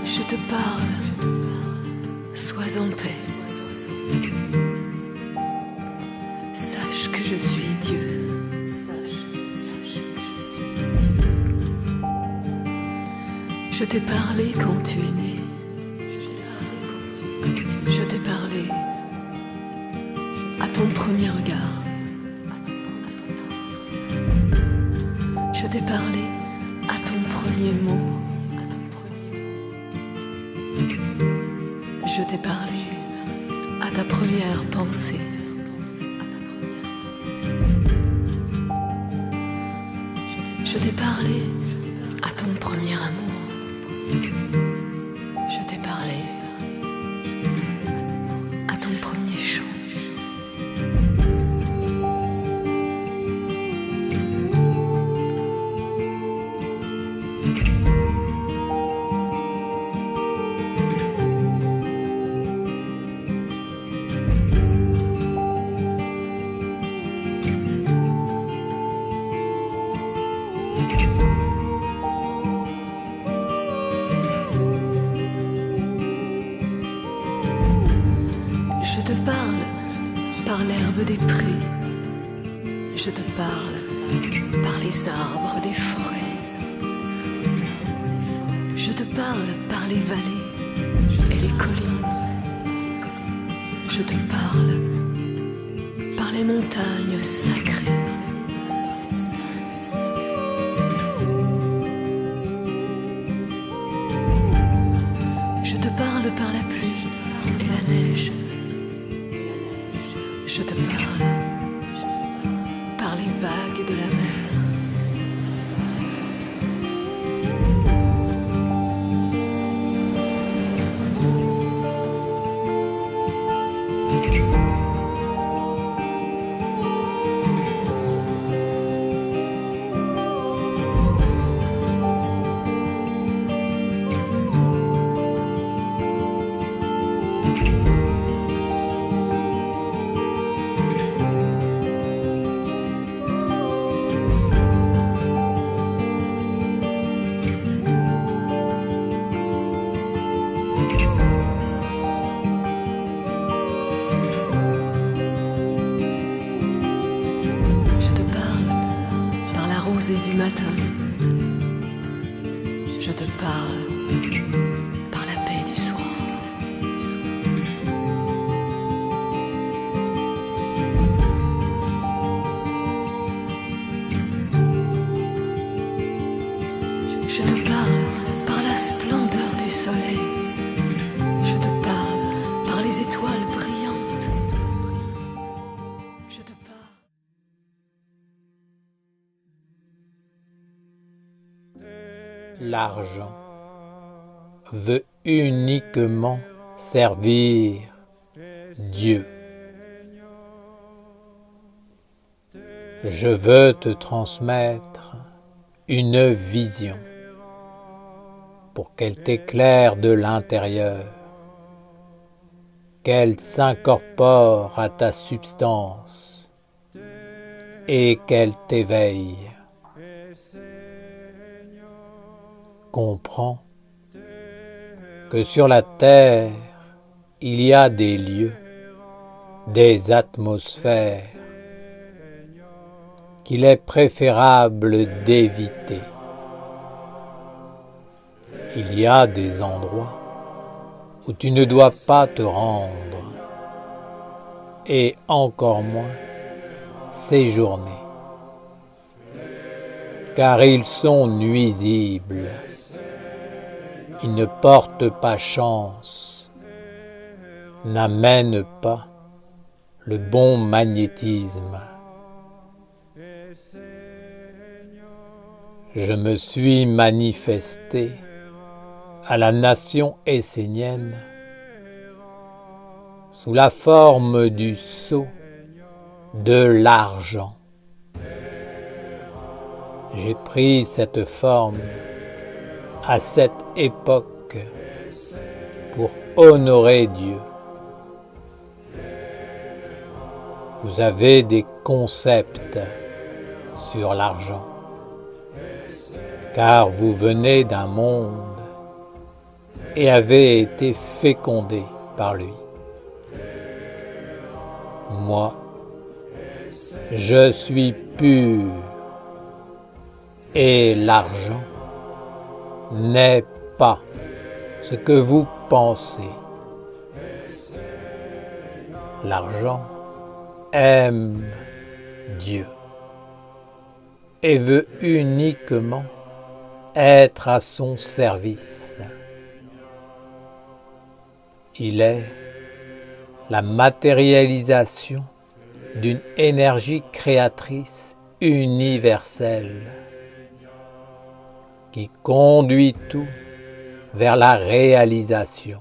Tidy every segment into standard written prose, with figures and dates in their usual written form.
Je te parle, sois en paix. Sache que je suis Dieu. Sache que je suis Dieu. Je t'ai parlé quand tu es né. Je t'ai parlé à ton premier regard. Je t'ai parlé à ton premier mot. Je t'ai parlé à ta première pensée. Je t'ai parlé à ton premier amour. Je t'ai parlé à ton premier chant. Je te parle par l'herbe des prés. Je te parle par les arbres des forêts. Je te parle par les vallées et les collines. Je te parle par les montagnes sacrées. Je te parle par la pluie et la neige. Je te parle par les vagues de la mer. Et du matin, je te parle par la paix du soir. Je te parle par la splendeur du soleil. Je te parle par les étoiles brillantes. Je te parle. L'argent veut uniquement servir Dieu. Je veux te transmettre une vision pour qu'elle t'éclaire de l'intérieur, qu'elle s'incorpore à ta substance et qu'elle t'éveille. Comprends que sur la terre, il y a des lieux, des atmosphères qu'il est préférable d'éviter. Il y a des endroits où tu ne dois pas te rendre, et encore moins séjourner, car ils sont nuisibles. Ils ne portent pas chance, n'amènent pas le bon magnétisme. Je me suis manifesté à la nation essénienne sous la forme du sceau de l'argent. J'ai pris cette forme à cette époque pour honorer Dieu. Vous avez des concepts sur l'argent, car vous venez d'un monde et avez été fécondé par lui. Moi, je suis pur et l'argent n'est pas ce que vous pensez. L'argent aime Dieu et veut uniquement être à son service. Il est la matérialisation d'une énergie créatrice universelle qui conduit tout vers la réalisation.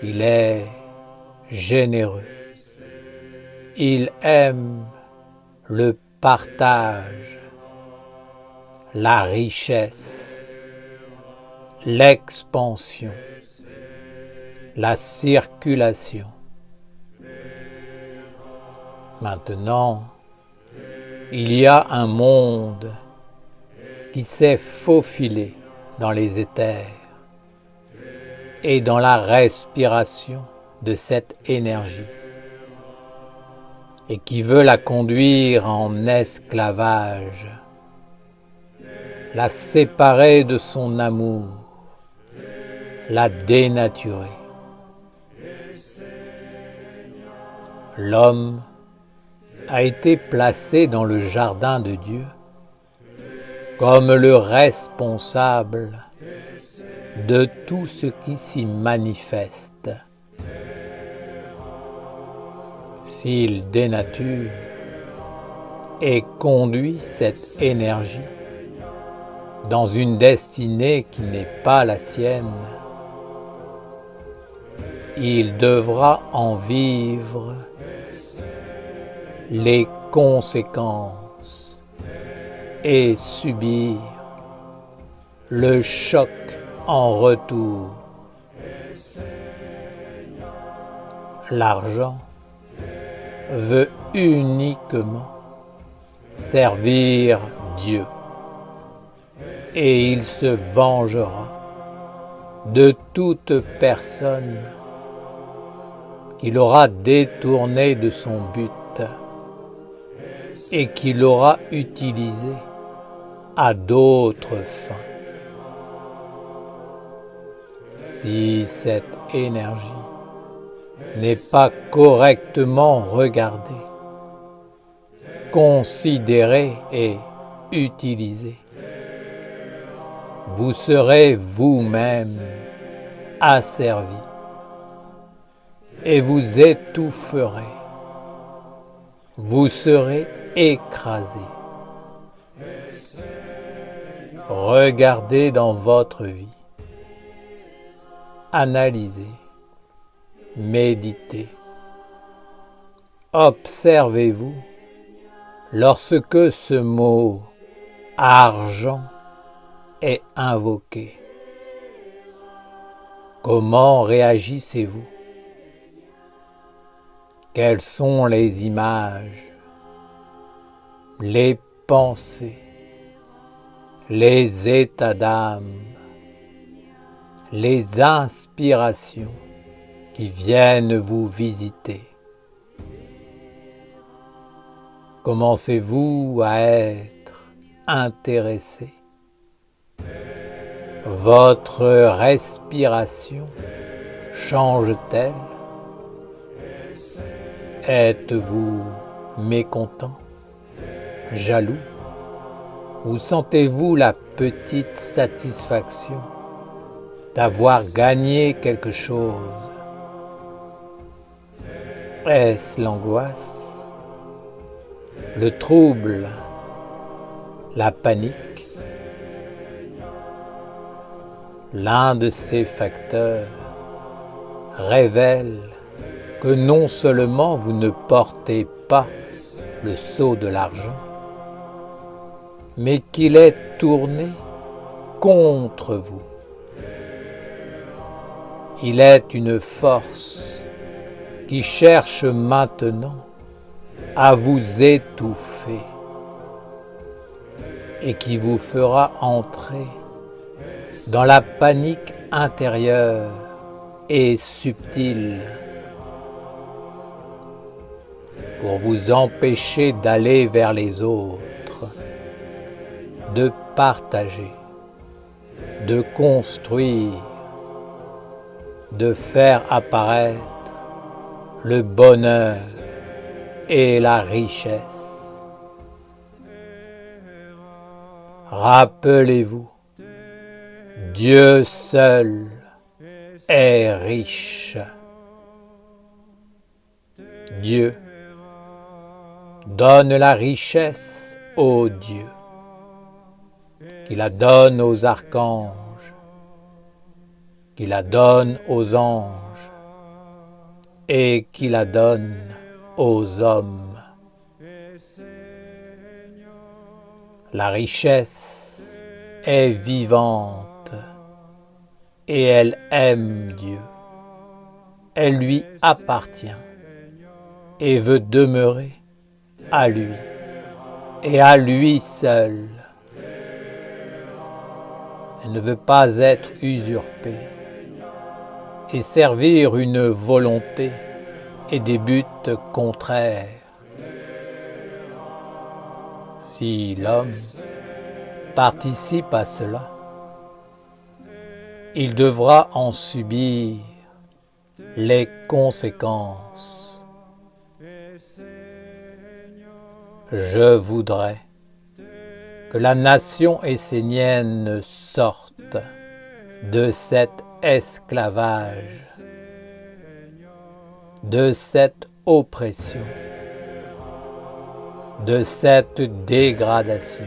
Il est généreux. Il aime le partage, la richesse, l'expansion, la circulation. Maintenant, il y a un monde qui s'est faufilé dans les éthers et dans la respiration de cette énergie et qui veut la conduire en esclavage, la séparer de son amour, la dénaturer. L'homme a été placé dans le jardin de Dieu comme le responsable de tout ce qui s'y manifeste. S'il dénature et conduit cette énergie dans une destinée qui n'est pas la sienne, il devra en vivre les conséquences et subir le choc en retour. L'argent veut uniquement servir Dieu et il se vengera de toute personne qui l'aura détourné de son but et qui l'aura utilisé à d'autres fins. Si cette énergie n'est pas correctement regardée, considérée et utilisée, vous serez vous-même asservi et vous étoufferez. Vous serez écrasé. Regardez dans votre vie, analysez, méditez, observez-vous lorsque ce mot argent est invoqué. Comment réagissez-vous? Quelles sont les images, les pensées, les états d'âme, les inspirations qui viennent vous visiter? Commencez-vous à être intéressé? Votre respiration change-t-elle? Êtes-vous mécontent, jaloux, ou sentez-vous la petite satisfaction d'avoir gagné quelque chose? Est-ce l'angoisse, le trouble, la panique? L'un de ces facteurs révèle que non seulement vous ne portez pas le sceau de l'argent, mais qu'il est tourné contre vous. Il est une force qui cherche maintenant à vous étouffer et qui vous fera entrer dans la panique intérieure et subtile pour vous empêcher d'aller vers les autres, de partager, de construire, de faire apparaître le bonheur et la richesse. Rappelez-vous, Dieu seul est riche. Dieu donne la richesse aux dieux, qui la donne aux archanges, qui la donne aux anges et qui la donne aux hommes. La richesse est vivante et elle aime Dieu. Elle lui appartient et veut demeurer à lui et à lui seul. Elle ne veut pas être usurpée et servir une volonté et des buts contraires. Si l'homme participe à cela, il devra en subir les conséquences. Je voudrais que la nation essénienne sorte de cet esclavage, de cette oppression, de cette dégradation,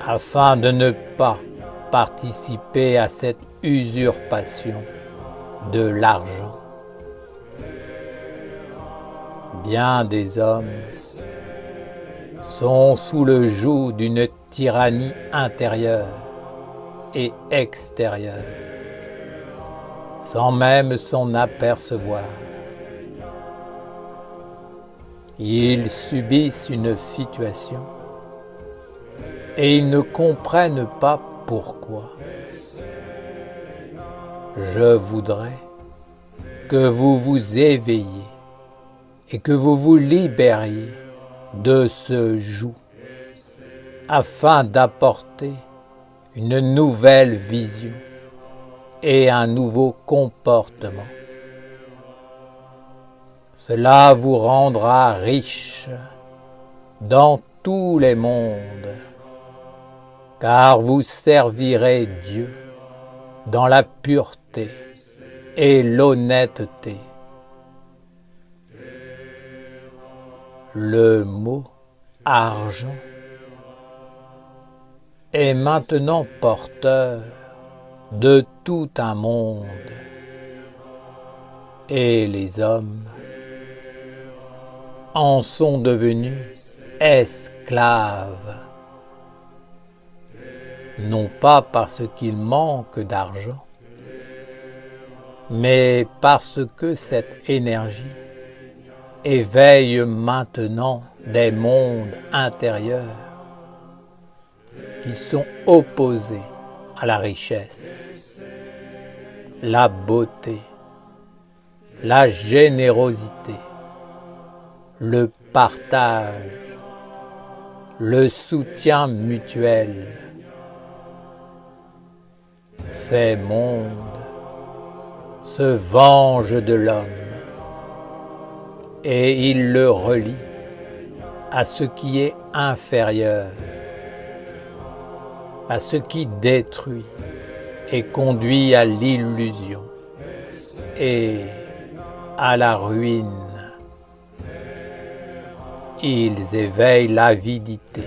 afin de ne pas participer à cette usurpation de l'argent. Bien des hommes sont sous le joug d'une tyrannie intérieure et extérieure, sans même s'en apercevoir. Ils subissent une situation et ils ne comprennent pas pourquoi. Je voudrais que vous vous éveilliez et que vous vous libériez de ce joug afin d'apporter une nouvelle vision et un nouveau comportement. Cela vous rendra riche dans tous les mondes, car vous servirez Dieu dans la pureté et l'honnêteté. Le mot argent est maintenant porteur de tout un monde et les hommes en sont devenus esclaves, non pas parce qu'ils manquent d'argent, mais parce que cette énergie éveille maintenant des mondes intérieurs qui sont opposés à la richesse, la beauté, la générosité, le partage, le soutien mutuel. Ces mondes se vengent de l'homme et ils le relient à ce qui est inférieur, à ce qui détruit et conduit à l'illusion et à la ruine. Ils éveillent l'avidité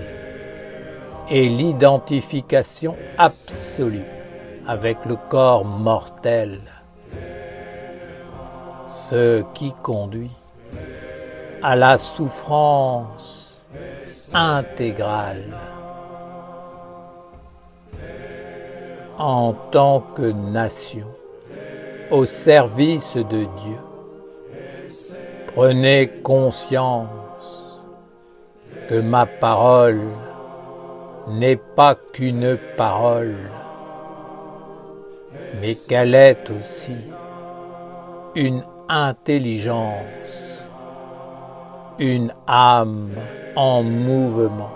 et l'identification absolue avec le corps mortel, ce qui conduit à la souffrance intégrale. En tant que nation, au service de Dieu, prenez conscience que ma parole n'est pas qu'une parole, mais qu'elle est aussi une intelligence, une âme en mouvement,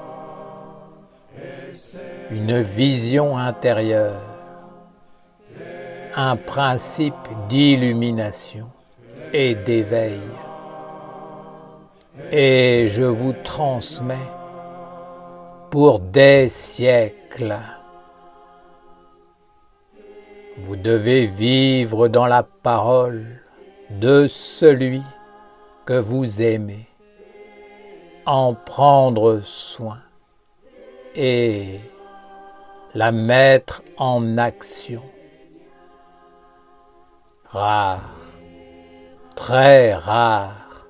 une vision intérieure, un principe d'illumination et d'éveil. Et je vous transmets pour des siècles. Vous devez vivre dans la parole de celui que vous aimez, en prendre soin et la mettre en action. Rares, très rares,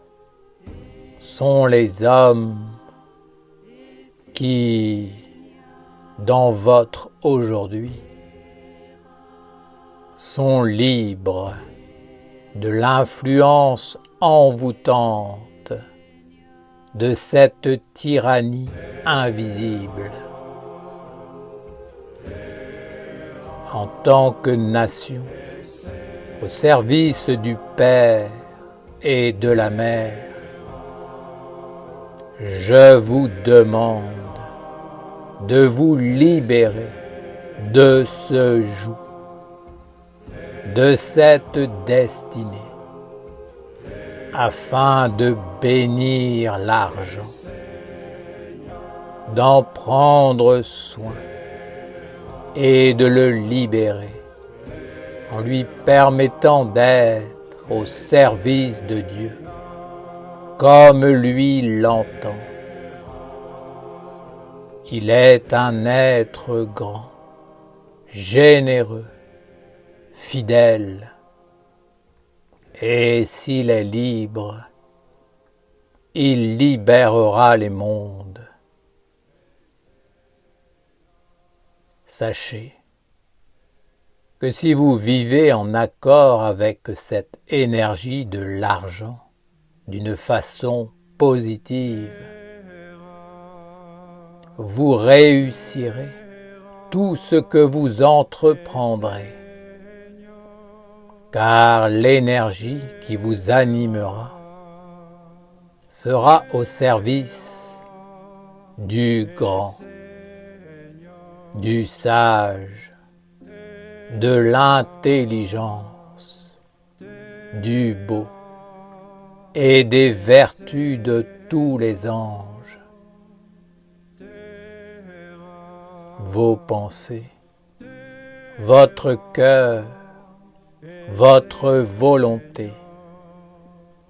sont les hommes qui, dans votre aujourd'hui, sont libres de l'influence envoûtante de cette tyrannie invisible. En tant que nation, au service du Père et de la Mère, je vous demande de vous libérer de ce joug, de cette destinée, afin de bénir l'argent, d'en prendre soin et de le libérer en lui permettant d'être au service de Dieu comme lui l'entend. Il est un être grand, généreux, fidèle, et s'il est libre, il libérera les mondes. Sachez que si vous vivez en accord avec cette énergie de l'argent d'une façon positive, vous réussirez tout ce que vous entreprendrez, car l'énergie qui vous animera sera au service du grand, du sage, de l'intelligence, du beau et des vertus de tous les anges. Vos pensées, votre cœur, votre volonté,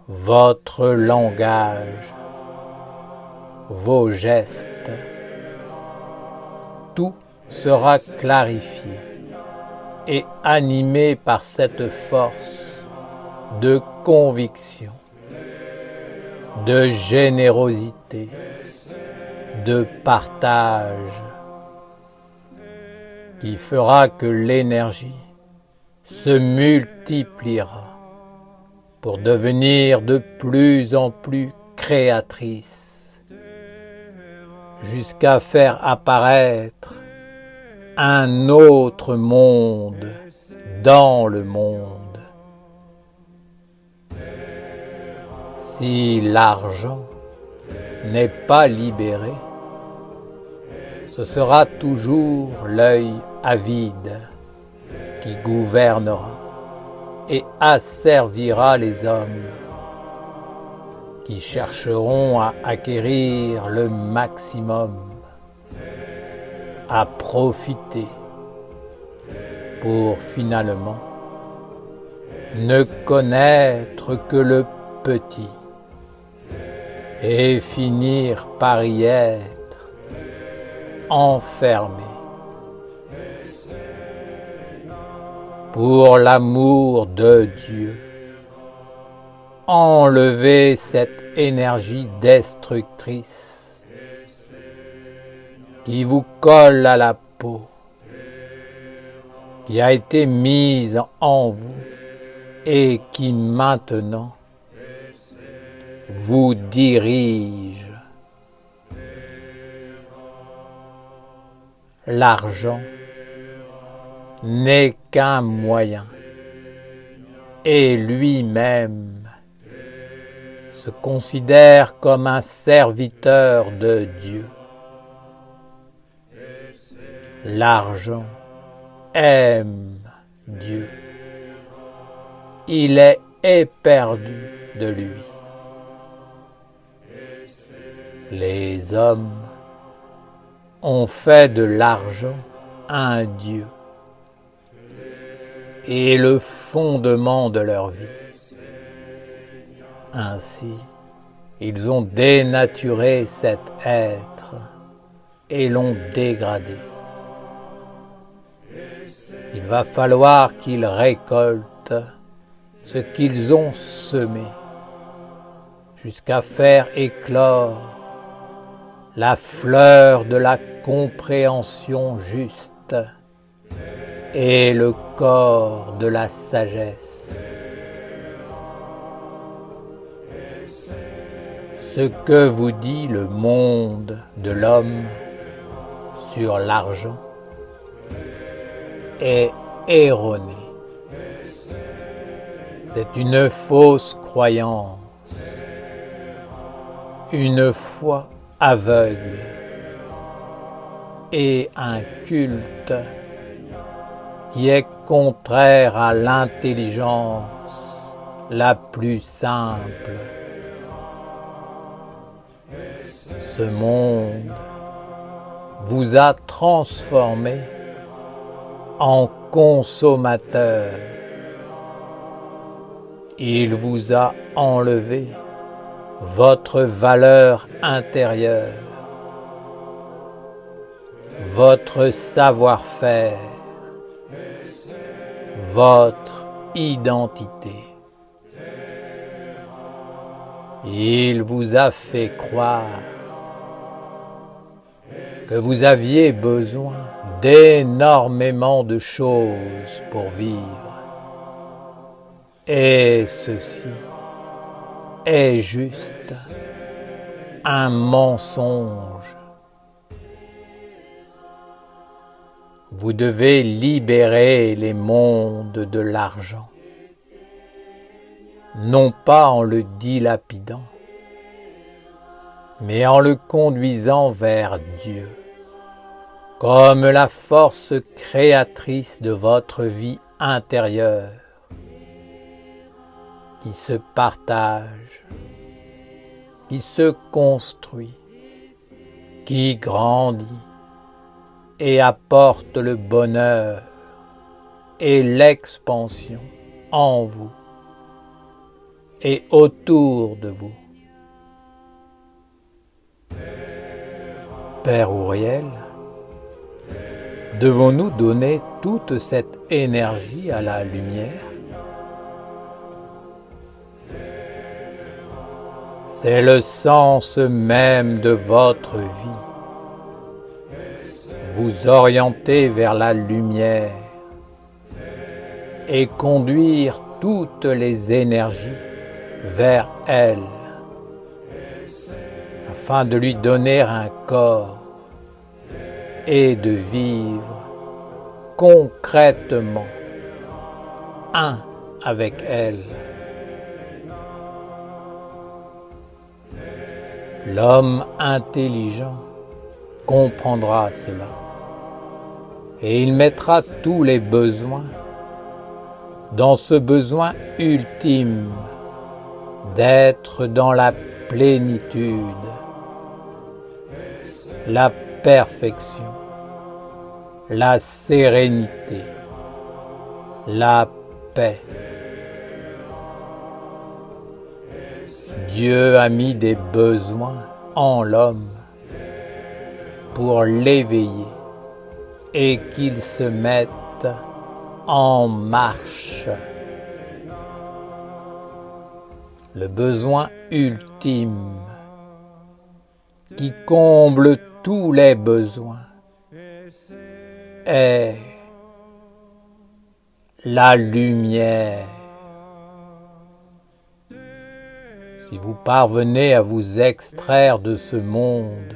votre langage, vos gestes, tout sera clarifié et animé par cette force de conviction, de générosité, de partage, qui fera que l'énergie se multipliera pour devenir de plus en plus créatrice, jusqu'à faire apparaître un autre monde dans le monde. Si l'argent n'est pas libéré, ce sera toujours l'œil avide qui gouvernera et asservira les hommes qui chercheront à acquérir le maximum, à profiter pour finalement ne connaître que le petit et finir par y être enfermé. Pour l'amour de Dieu, enlevez cette énergie destructrice qui vous colle à la peau, qui a été mise en vous et qui maintenant vous dirige. L'argent n'est qu'un moyen et lui-même se considère comme un serviteur de Dieu. L'argent aime Dieu. Il est éperdu de lui. Les hommes ont fait de l'argent un Dieu et le fondement de leur vie. Ainsi, ils ont dénaturé cet être et l'ont dégradé. Il va falloir qu'ils récoltent ce qu'ils ont semé, jusqu'à faire éclore la fleur de la compréhension juste et le corps de la sagesse. Ce que vous dit le monde de l'homme sur l'argent est erroné. C'est une fausse croyance, une foi aveugle et un culte qui est contraire à l'intelligence la plus simple. Ce monde vous a transformé en consommateur. Il vous a enlevé votre valeur intérieure, votre savoir-faire, votre identité. Il vous a fait croire que vous aviez besoin d'énormément de choses pour vivre. Et ceci est juste un mensonge. Vous devez libérer les mondes de l'argent, non pas en le dilapidant, mais en le conduisant vers Dieu, comme la force créatrice de votre vie intérieure, qui se partage, qui se construit, qui grandit et apporte le bonheur et l'expansion en vous et autour de vous. Père Ouriel, devons-nous donner toute cette énergie à la lumière? C'est le sens même de votre vie. Vous orienter vers la lumière et conduire toutes les énergies vers elle, afin de lui donner un corps et de vivre concrètement un avec elle. L'homme intelligent comprendra cela et il mettra tous les besoins dans ce besoin ultime d'être dans la plénitude, la perfection, la sérénité, la paix. Dieu a mis des besoins en l'homme pour l'éveiller et qu'il se mette en marche. Le besoin ultime qui comble tous les besoins est la lumière. Si vous parvenez à vous extraire de ce monde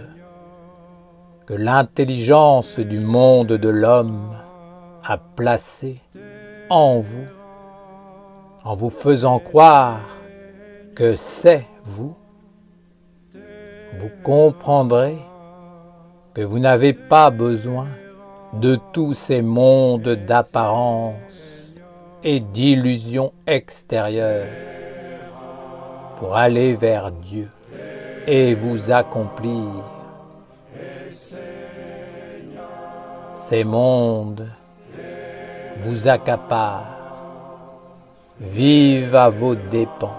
que l'intelligence du monde de l'homme à placer en vous faisant croire que c'est vous, vous comprendrez que vous n'avez pas besoin de tous ces mondes d'apparence et d'illusions extérieures pour aller vers Dieu et vous accomplir. Ces mondes vous accaparent, vivent à vos dépens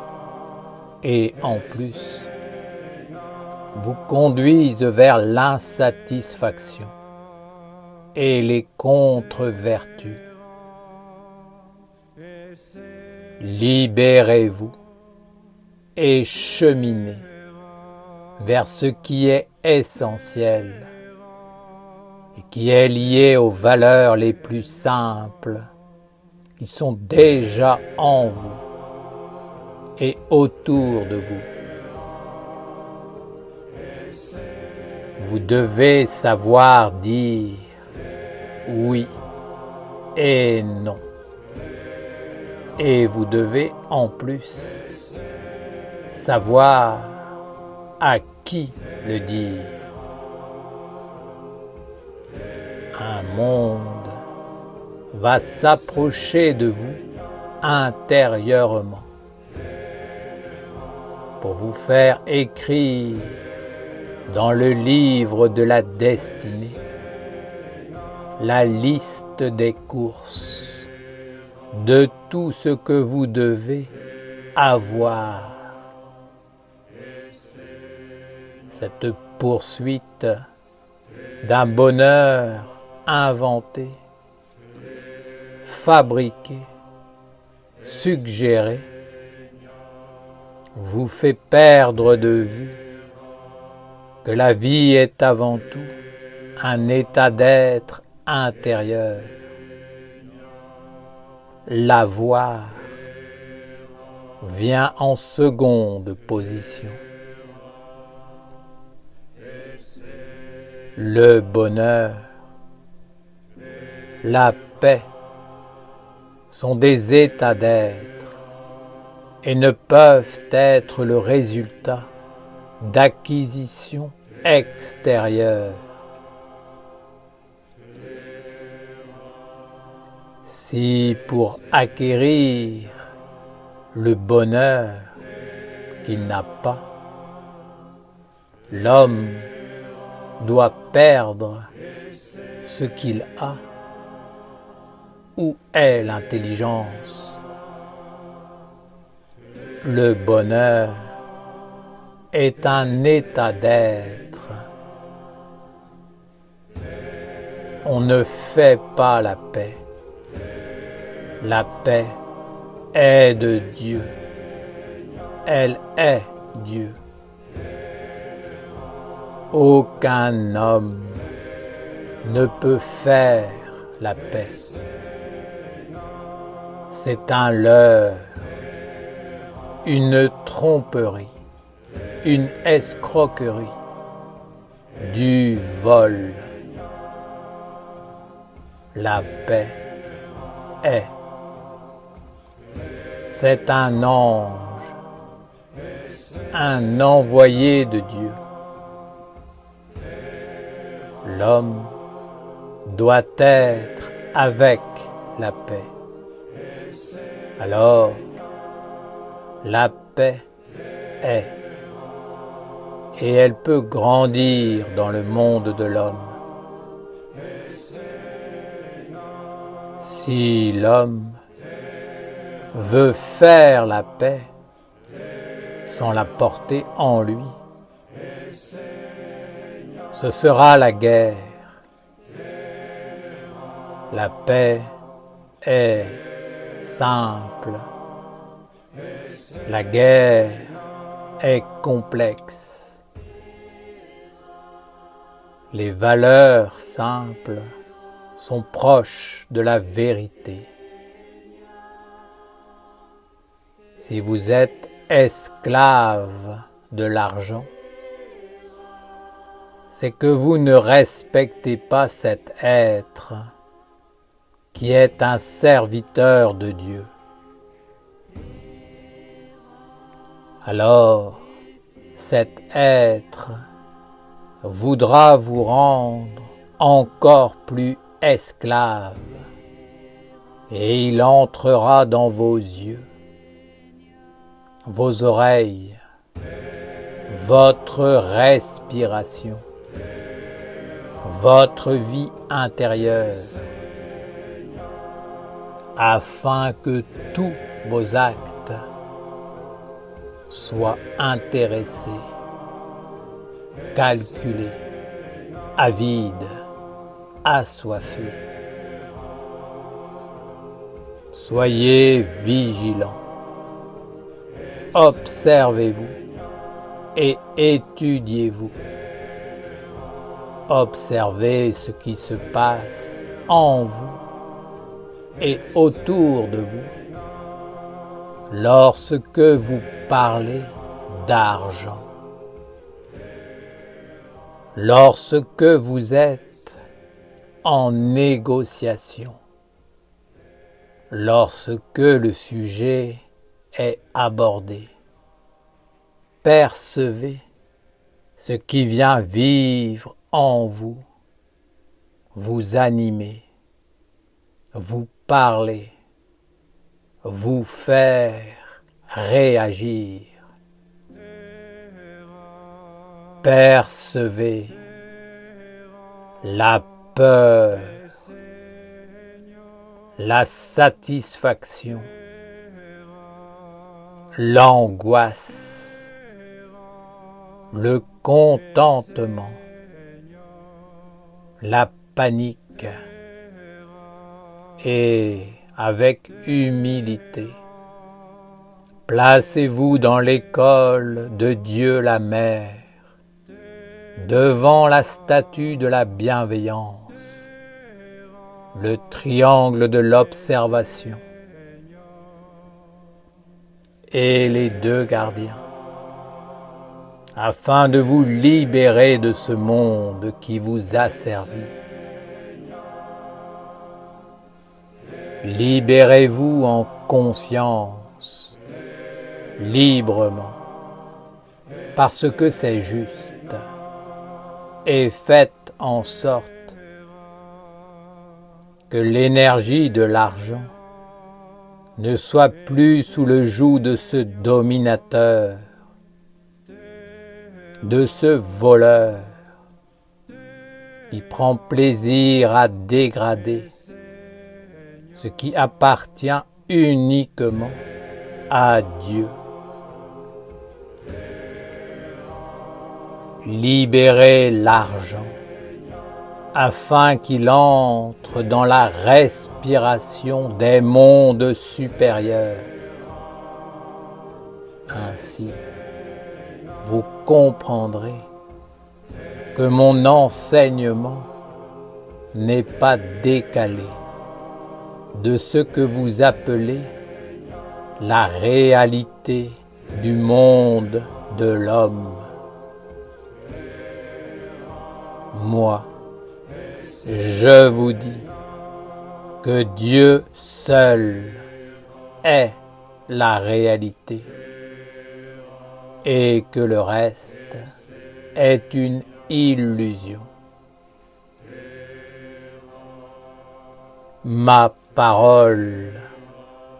et en plus vous conduisent vers l'insatisfaction et les contre-vertus. Libérez-vous et cheminez vers ce qui est essentiel et qui est lié aux valeurs les plus simples qui sont déjà en vous et autour de vous. Vous devez savoir dire oui et non. Et vous devez en plus savoir à qui le dire. Un monde va s'approcher de vous intérieurement pour vous faire écrire dans le livre de la destinée la liste des courses de tout ce que vous devez avoir. Cette poursuite d'un bonheur inventé, fabriqué, suggéré, vous fait perdre de vue que la vie est avant tout un état d'être intérieur. L'avoir vient en seconde position. Le bonheur, la paix sont des états d'être et ne peuvent être le résultat d'acquisitions extérieures. Si pour acquérir le bonheur qu'il n'a pas, l'homme doit perdre ce qu'il a, où est l'intelligence? Le bonheur est un état d'être. On ne fait pas la paix. La paix est de Dieu. Elle est Dieu. Aucun homme ne peut faire la paix. C'est un leurre, une tromperie, une escroquerie, du vol. La paix est. C'est un ange, un envoyé de Dieu. L'homme doit être avec la paix. Alors, la paix est, et elle peut grandir dans le monde de l'homme. Si l'homme veut faire la paix sans la porter en lui, ce sera la guerre. La paix est simple. La guerre est complexe. Les valeurs simples sont proches de la vérité. Si vous êtes esclave de l'argent, c'est que vous ne respectez pas cet être qui est un serviteur de Dieu. Alors, cet être voudra vous rendre encore plus esclave et il entrera dans vos yeux, vos oreilles, votre respiration, votre vie intérieure, afin que tous vos actes soient intéressés, calculés, avides, assoiffés. Soyez vigilants, observez-vous et étudiez-vous. Observez ce qui se passe en vous et autour de vous lorsque vous parlez d'argent, lorsque vous êtes en négociation, lorsque le sujet est abordé. Percevez ce qui vient vivre en vous, vous animer, vous parler, vous faire réagir. Percevez la peur, la satisfaction, l'angoisse, le contentement, la panique et avec humilité, placez-vous dans l'école de Dieu la Mère, devant la statue de la bienveillance, le triangle de l'observation et les deux gardiens, afin de vous libérer de ce monde qui vous asservit. Libérez-vous en conscience, librement, parce que c'est juste, et faites en sorte que l'énergie de l'argent ne soit plus sous le joug de ce dominateur, de ce voleur qui prend plaisir à dégrader ce qui appartient uniquement à Dieu. Libérez l'argent afin qu'il entre dans la respiration des mondes supérieurs. Ainsi, vous comprendrez que mon enseignement n'est pas décalé de ce que vous appelez la réalité du monde de l'homme. Moi, je vous dis que Dieu seul est la réalité et que le reste est une illusion. Ma parole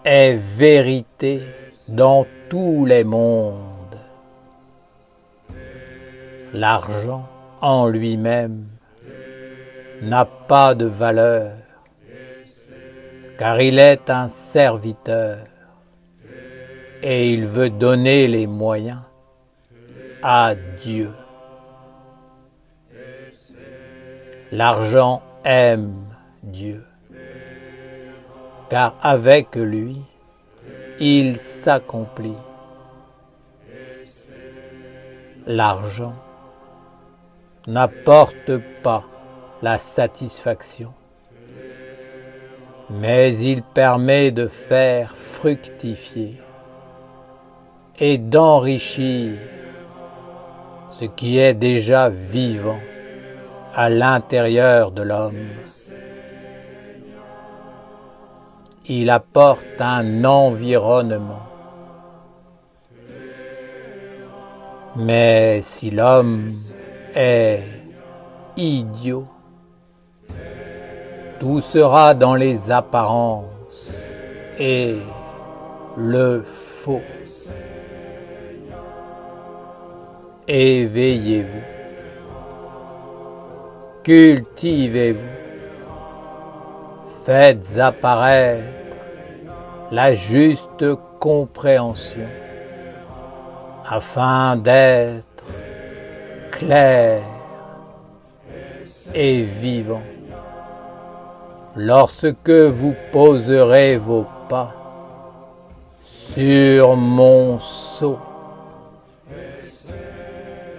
est vérité dans tous les mondes. L'argent en lui-même n'a pas de valeur, car il est un serviteur et il veut donner les moyens à Dieu. L'argent aime Dieu, car avec lui, il s'accomplit. L'argent n'apporte pas la satisfaction, mais il permet de faire fructifier et d'enrichir ce qui est déjà vivant à l'intérieur de l'homme. il apporte un environnement. Mais si l'homme est idiot, tout sera dans les apparences et le faux. Éveillez-vous, cultivez-vous, faites apparaître la juste compréhension afin d'être clair et vivant. Lorsque vous poserez vos pas sur mon sceau,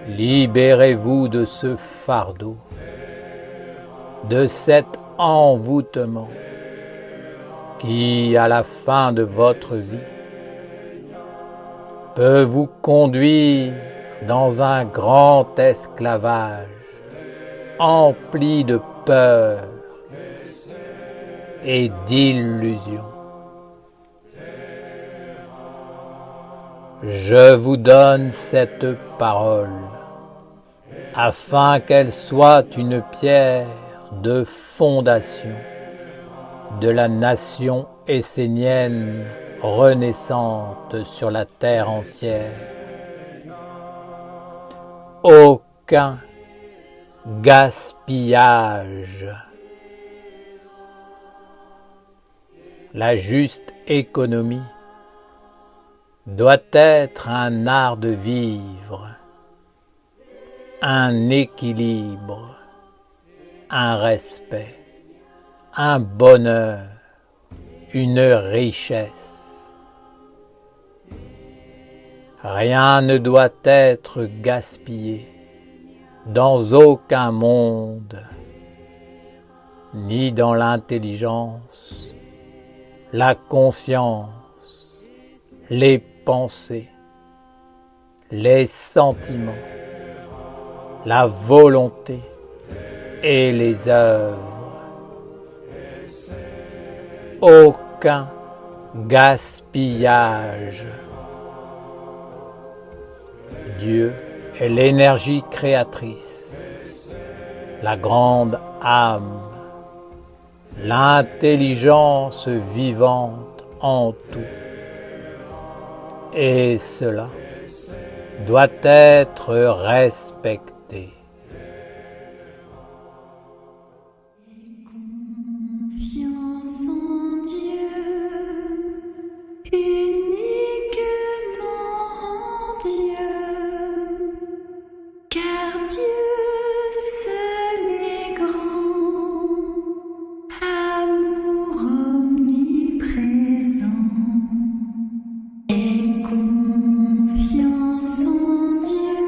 libérez-vous de ce fardeau, de cet envoûtement qui, à la fin de votre vie, peut vous conduire dans un grand esclavage empli de peur et d'illusions. Je vous donne cette parole afin qu'elle soit une pierre de fondation de la nation essénienne renaissante sur la terre entière. Aucun gaspillage. La juste économie doit être un art de vivre, un équilibre, un respect, un bonheur, une richesse. Rien ne doit être gaspillé dans aucun monde, ni dans l'intelligence, la conscience, les pensées, les sentiments, la volonté et les œuvres. Aucun gaspillage. Dieu est l'énergie créatrice, la grande âme, l'intelligence vivante en tout. Et cela doit être respecté. Confiance en Dieu, uniquement en Dieu, car Dieu seul est grand, amour omniprésent. Aie confiance en Dieu,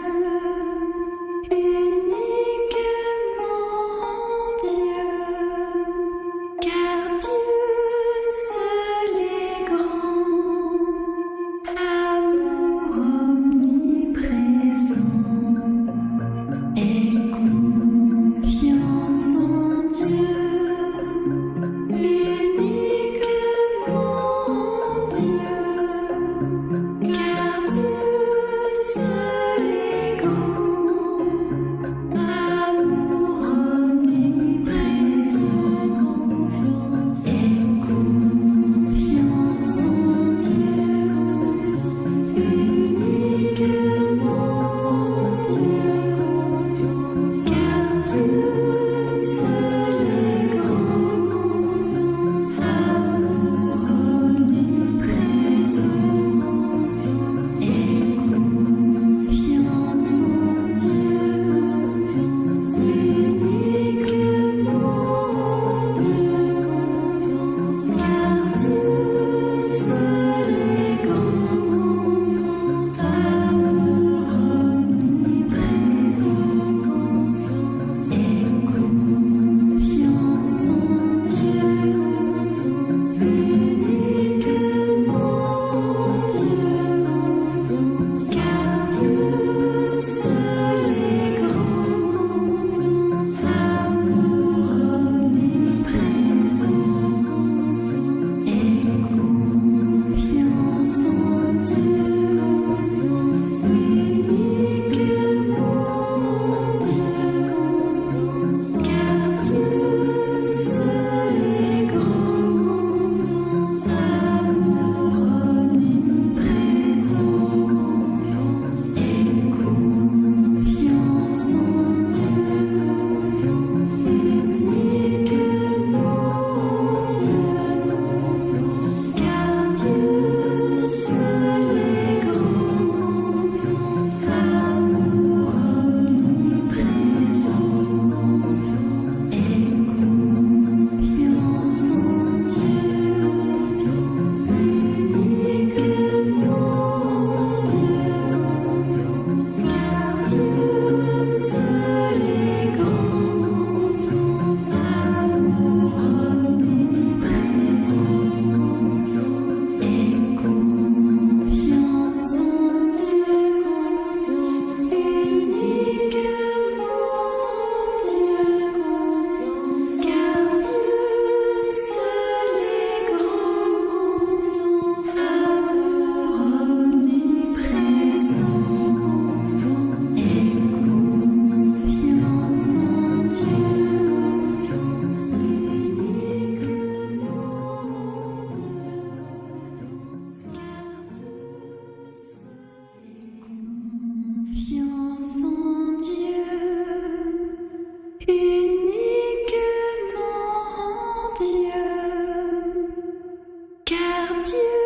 Dieu.